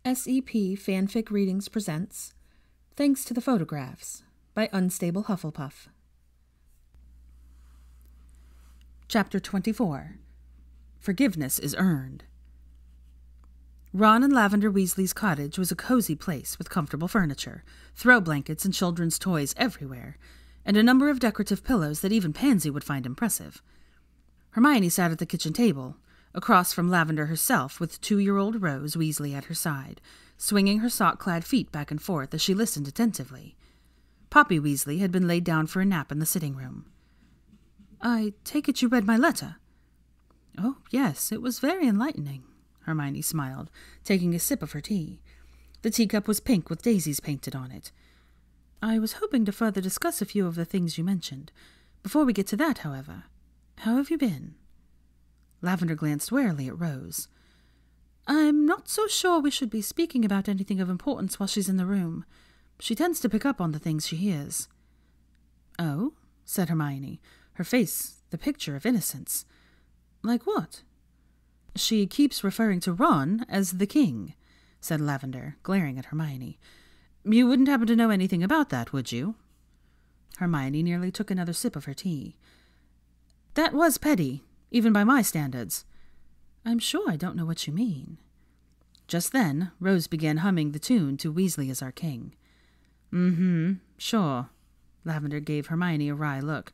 SEP FanFic Readings presents Thanks to the Photographs by Unstable Hufflepuff. Chapter 24. Forgiveness is Earned. Ron and Lavender Weasley's cottage was a cozy place with comfortable furniture, throw blankets and children's toys everywhere, and a number of decorative pillows that even Pansy would find impressive. Hermione sat at the kitchen table, across from Lavender herself, with 2-year-old Rose Weasley at her side, swinging her sock-clad feet back and forth as she listened attentively. Poppy Weasley had been laid down for a nap in the sitting room. "I take it you read my letter?" "Oh, yes, it was very enlightening," Hermione smiled, taking a sip of her tea. The teacup was pink with daisies painted on it. "I was hoping to further discuss a few of the things you mentioned. Before we get to that, however, how have you been?" Lavender glanced warily at Rose. "I'm not so sure we should be speaking about anything of importance while she's in the room. She tends to pick up on the things she hears." "Oh?" said Hermione, her face the picture of innocence. "Like what?" "She keeps referring to Ron as the king," said Lavender, glaring at Hermione. "You wouldn't happen to know anything about that, would you?" Hermione nearly took another sip of her tea. "That was petty, even by my standards." "I'm sure I don't know what you mean." Just then, Rose began humming the tune to Weasley is Our King. Sure." Lavender gave Hermione a wry look.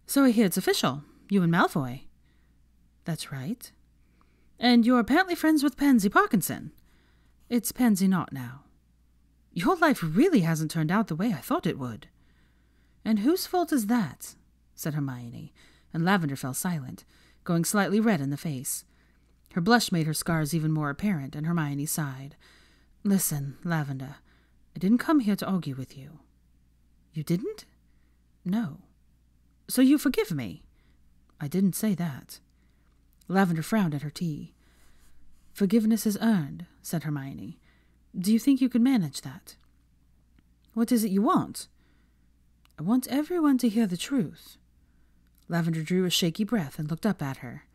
"So I hear it's official. You and Malfoy." "That's right." "And you're apparently friends with Pansy Parkinson." "It's Pansy not now." "Your life really hasn't turned out the way I thought it would." "And whose fault is that?" said Hermione, and Lavender fell silent, going slightly red in the face. Her blush made her scars even more apparent, and Hermione sighed. "Listen, Lavender, I didn't come here to argue with you." "You didn't?" "No." "So you forgive me?" "I didn't say that." Lavender frowned at her tea. "Forgiveness is earned," said Hermione. "Do you think you could manage that?" "What is it you want?" "I want everyone to hear the truth." Lavender drew a shaky breath and looked up at her.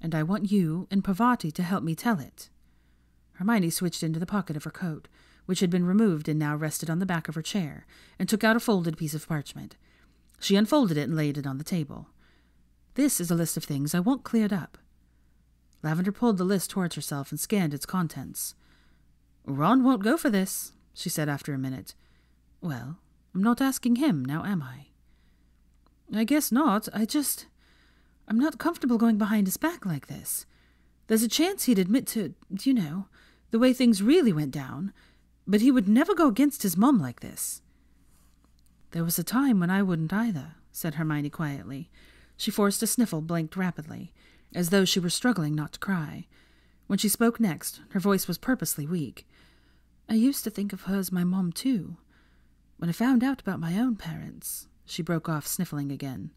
"And I want you and Parvati to help me tell it." Hermione switched into the pocket of her coat, which had been removed and now rested on the back of her chair, and took out a folded piece of parchment. She unfolded it and laid it on the table. "This is a list of things I want cleared up." Lavender pulled the list towards herself and scanned its contents. "Ron won't go for this," she said after a minute. "Well, I'm not asking him, now am I?" "I guess not. I'm not comfortable going behind his back like this. There's a chance he'd admit to, the way things really went down, but he would never go against his mom like this." "There was a time when I wouldn't either," said Hermione quietly. She forced a sniffle, blinked rapidly, as though she were struggling not to cry. When she spoke next, her voice was purposely weak. "I used to think of her as my mom, too. When I found out about my own parents..." She broke off, sniffling again.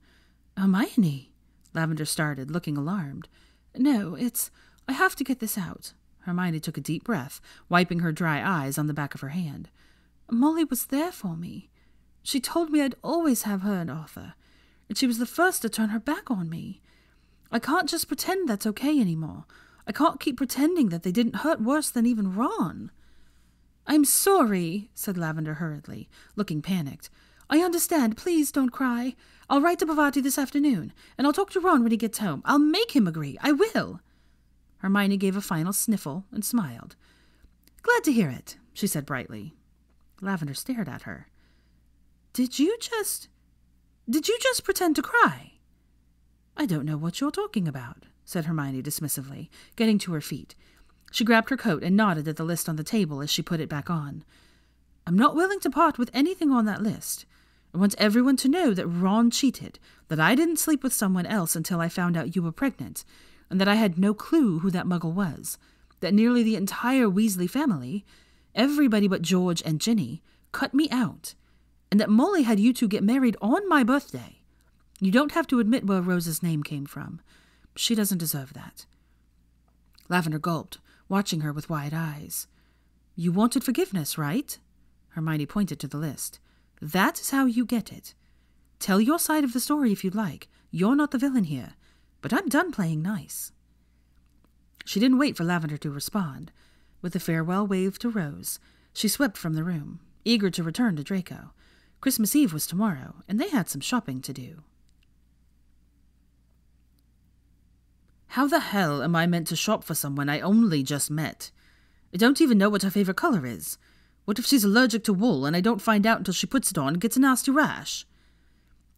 "Hermione!" Lavender started, looking alarmed. "No, I have to get this out." Hermione took a deep breath, wiping her dry eyes on the back of her hand. "Molly was there for me. She told me I'd always have her and Arthur, and she was the first to turn her back on me. I can't just pretend that's okay anymore. I can't keep pretending that they didn't hurt worse than even Ron." "I'm sorry," said Lavender hurriedly, looking panicked. "I understand. Please don't cry. I'll write to Parvati this afternoon, and I'll talk to Ron when he gets home. I'll make him agree. I will." Hermione gave a final sniffle and smiled. "Glad to hear it," she said brightly. Lavender stared at her. Did you just pretend to cry?" "I don't know what you're talking about," said Hermione dismissively, getting to her feet. She grabbed her coat and nodded at the list on the table as she put it back on. "I'm not willing to part with anything on that list. I want everyone to know that Ron cheated, that I didn't sleep with someone else until I found out you were pregnant, and that I had no clue who that muggle was, that nearly the entire Weasley family, everybody but George and Ginny, cut me out, and that Molly had you two get married on my birthday. You don't have to admit where Rose's name came from. She doesn't deserve that." Lavender gulped, watching her with wide eyes. "You wanted forgiveness, right?" Hermione pointed to the list. "That is how you get it. Tell your side of the story if you'd like. You're not the villain here, but I'm done playing nice." She didn't wait for Lavender to respond. With a farewell wave to Rose, she swept from the room, eager to return to Draco. Christmas Eve was tomorrow, and they had some shopping to do. How the hell am I meant to shop for someone I only just met? I don't even know what her favorite color is. What if she's allergic to wool and I don't find out until she puts it on and gets a nasty rash?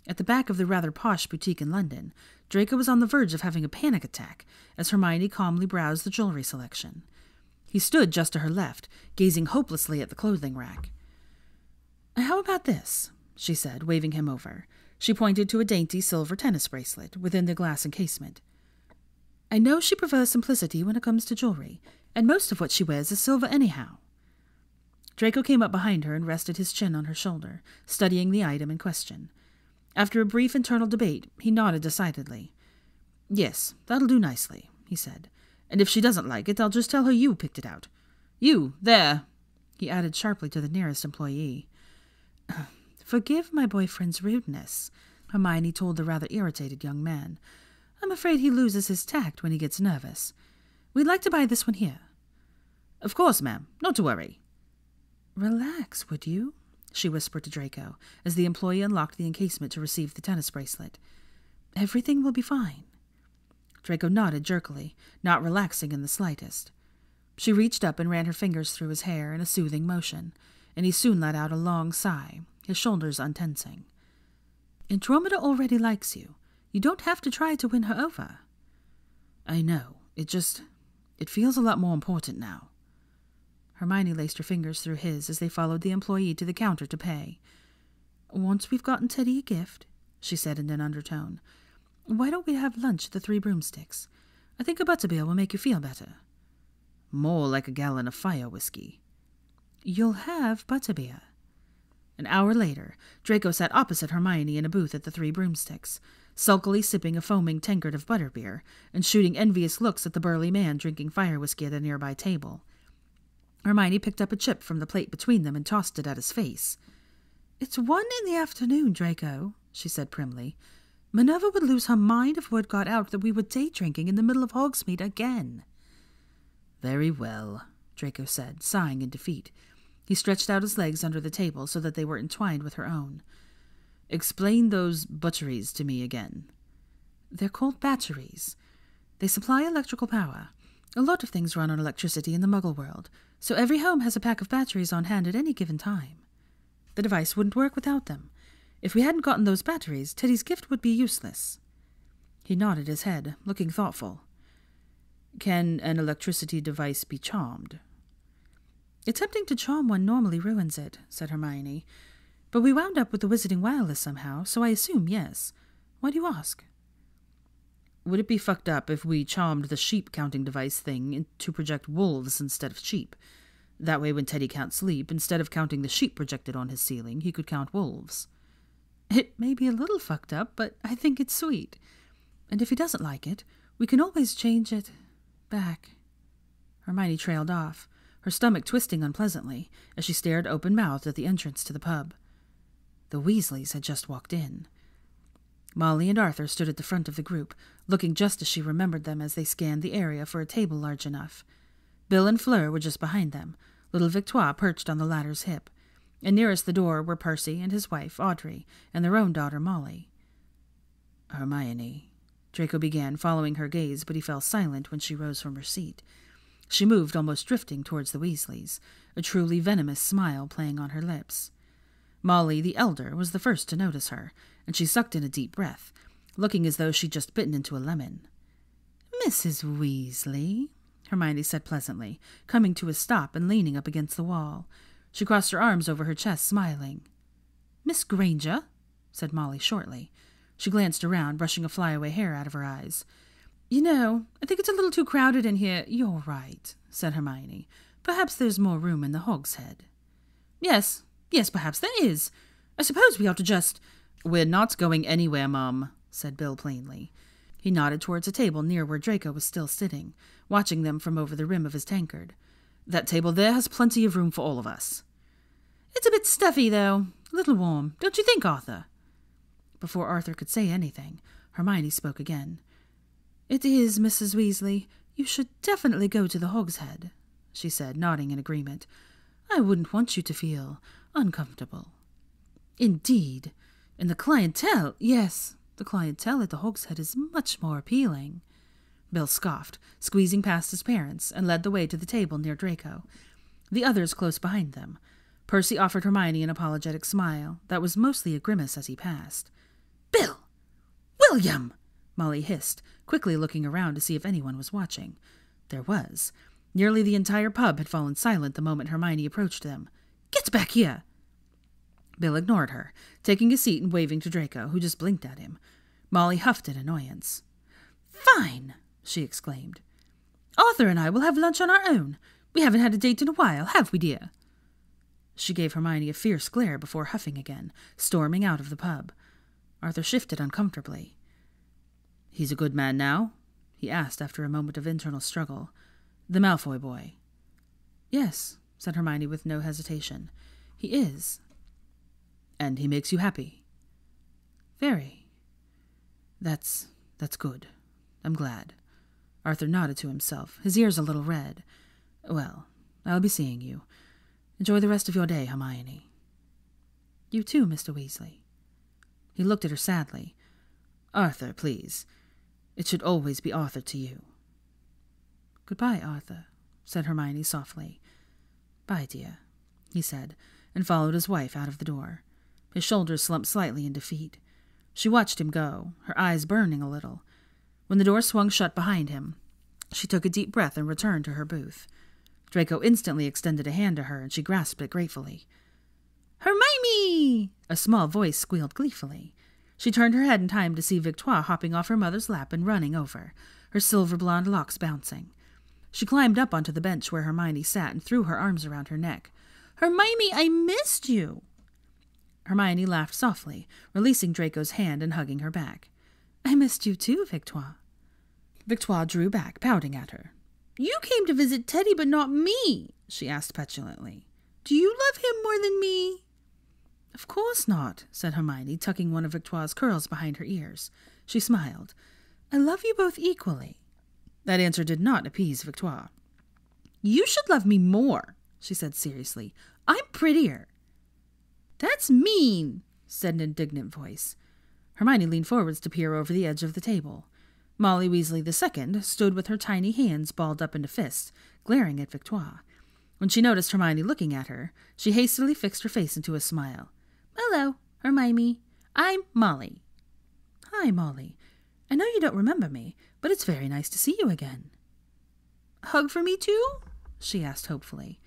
At the back of the rather posh boutique in London, Draco was on the verge of having a panic attack as Hermione calmly browsed the jewelry selection. He stood just to her left, gazing hopelessly at the clothing rack. "How about this?" she said, waving him over. She pointed to a dainty silver tennis bracelet within the glass encasement. "I know she prefers simplicity when it comes to jewelry, and most of what she wears is silver anyhow." Draco came up behind her and rested his chin on her shoulder, studying the item in question. After a brief internal debate, he nodded decidedly. "Yes, that'll do nicely," he said. "And if she doesn't like it, I'll just tell her you picked it out. You, there," he added sharply to the nearest employee. "Forgive my boyfriend's rudeness," Hermione told the rather irritated young man. "I'm afraid he loses his tact when he gets nervous. We'd like to buy this one here." "Of course, ma'am. Not to worry." "Relax, would you?" she whispered to Draco, as the employee unlocked the encasement to receive the tennis bracelet. "Everything will be fine." Draco nodded jerkily, not relaxing in the slightest. She reached up and ran her fingers through his hair in a soothing motion, and he soon let out a long sigh, his shoulders untensing. "Andromeda already likes you. You don't have to try to win her over." "I know. It feels a lot more important now." Hermione laced her fingers through his as they followed the employee to the counter to pay. "Once we've gotten Teddy a gift," she said in an undertone, "why don't we have lunch at the Three Broomsticks? I think a butterbeer will make you feel better." "More like a gallon of fire whiskey." "You'll have butterbeer." An hour later, Draco sat opposite Hermione in a booth at the Three Broomsticks, sulkily sipping a foaming tankard of butterbeer and shooting envious looks at the burly man drinking fire whiskey at a nearby table. Hermione picked up a chip from the plate between them and tossed it at his face. "It's 1 in the afternoon, Draco," she said primly. "Minerva would lose her mind if word got out that we were day drinking in the middle of Hogsmeade again." "Very well," Draco said, sighing in defeat. He stretched out his legs under the table so that they were entwined with her own. "Explain those butteries to me again." "They're called batteries. They supply electrical power. A lot of things run on electricity in the Muggle world, so every home has a pack of batteries on hand at any given time. The device wouldn't work without them. If we hadn't gotten those batteries, Teddy's gift would be useless." He nodded his head, looking thoughtful. "Can an electricity device be charmed?" "Attempting to charm one normally ruins it," said Hermione. "But we wound up with the wizarding wireless somehow, so I assume yes. Why do you ask?" "Would it be fucked up if we charmed the sheep-counting device thing to project wolves instead of sheep? That way when Teddy can't sleep, instead of counting the sheep projected on his ceiling, he could count wolves." "It may be a little fucked up, but I think it's sweet. And if he doesn't like it, we can always change it back." Hermione trailed off, her stomach twisting unpleasantly as she stared open-mouthed at the entrance to the pub. The Weasleys had just walked in. Molly and Arthur stood at the front of the group, looking just as she remembered them as they scanned the area for a table large enough. Bill and Fleur were just behind them, little Victoire perched on the latter's hip, and nearest the door were Percy and his wife, Audrey, and their own daughter, Molly. "Hermione," Draco began, following her gaze, but he fell silent when she rose from her seat. She moved, almost drifting towards the Weasleys, a truly venomous smile playing on her lips. Molly, the elder, was the first to notice her, and she sucked in a deep breath, looking as though she'd just bitten into a lemon. "Mrs. Weasley," Hermione said pleasantly, coming to a stop and leaning up against the wall. She crossed her arms over her chest, smiling. "Miss Granger," said Molly shortly. She glanced around, brushing a flyaway hair out of her eyes. "You know, I think it's a little too crowded in here." "You're right," said Hermione. "Perhaps there's more room in the hogshead." Yes, perhaps there is. I suppose we ought to just—" "We're not going anywhere, Mum," said Bill plainly. He nodded towards a table near where Draco was still sitting, watching them from over the rim of his tankard. "That table there has plenty of room for all of us." "It's a bit stuffy, though. A little warm. Don't you think, Arthur?" Before Arthur could say anything, Hermione spoke again. "It is, Mrs. Weasley. You should definitely go to the hogshead," she said, nodding in agreement. "I wouldn't want you to feel uncomfortable." "Indeed. And the clientele, yes, the clientele at the Hogshead is much more appealing." Bill scoffed, squeezing past his parents, and led the way to the table near Draco, the others close behind them. Percy offered Hermione an apologetic smile that was mostly a grimace as he passed. "Bill! William!" Molly hissed, quickly looking around to see if anyone was watching. There was. Nearly the entire pub had fallen silent the moment Hermione approached them. "Get back here!" Bill ignored her, taking a seat and waving to Draco, who just blinked at him. Molly huffed in annoyance. "Fine!" she exclaimed. "Arthur and I will have lunch on our own. We haven't had a date in a while, have we, dear?" She gave Hermione a fierce glare before huffing again, storming out of the pub. Arthur shifted uncomfortably. "He's a good man now?" he asked after a moment of internal struggle. "The Malfoy boy." "Yes," said Hermione with no hesitation. "He is." "And he makes you happy?" "Very." That's good. I'm glad." Arthur nodded to himself, his ears a little red. "Well, I'll be seeing you. Enjoy the rest of your day, Hermione." "You too, Mr. Weasley." He looked at her sadly. "Arthur, please. It should always be Arthur to you." "Goodbye, Arthur," said Hermione softly. "Bye, dear," he said, and followed his wife out of the door. His shoulders slumped slightly in defeat. She watched him go, her eyes burning a little. When the door swung shut behind him, she took a deep breath and returned to her booth. Draco instantly extended a hand to her, and she grasped it gratefully. "Hermione!" a small voice squealed gleefully. She turned her head in time to see Victoire hopping off her mother's lap and running over, her silver blonde locks bouncing. She climbed up onto the bench where Hermione sat and threw her arms around her neck. "Hermione, I missed you!" Hermione laughed softly, releasing Draco's hand and hugging her back. "I missed you too, Victoire." Victoire drew back, pouting at her. "You came to visit Teddy, but not me," she asked petulantly. "Do you love him more than me?" "Of course not," said Hermione, tucking one of Victoire's curls behind her ears. She smiled. "I love you both equally." That answer did not appease Victoire. "You should love me more," she said seriously. "I'm prettier." "That's mean," said an indignant voice. Hermione leaned forwards to peer over the edge of the table. Molly Weasley II stood with her tiny hands balled up into fists, glaring at Victoire. When she noticed Hermione looking at her, she hastily fixed her face into a smile. "Hello, Hermione. I'm Molly." "Hi, Molly. I know you don't remember me, but it's very nice to see you again." "Hug for me, too?" she asked hopefully.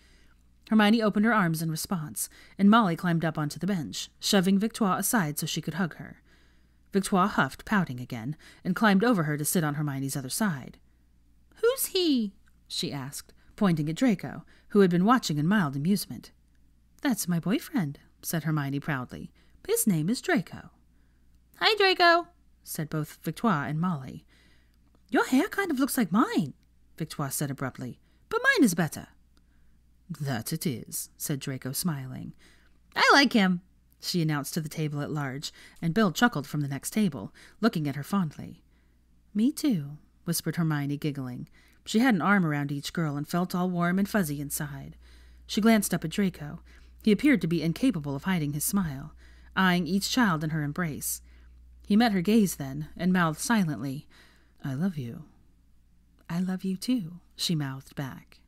Hermione opened her arms in response, and Molly climbed up onto the bench, shoving Victoire aside so she could hug her. Victoire huffed, pouting again, and climbed over her to sit on Hermione's other side. "Who's he?" she asked, pointing at Draco, who had been watching in mild amusement. "That's my boyfriend," said Hermione proudly. "His name is Draco." "Hi, Draco," said both Victoire and Molly. "Your hair kind of looks like mine," Victoire said abruptly, "but mine is better." "That it is," said Draco, smiling. "I like him," she announced to the table at large, and Bill chuckled from the next table, looking at her fondly. "Me too," whispered Hermione, giggling. She had an arm around each girl and felt all warm and fuzzy inside. She glanced up at Draco. He appeared to be incapable of hiding his smile, eyeing each child in her embrace. He met her gaze then, and mouthed silently, "I love you." "I love you too," she mouthed back.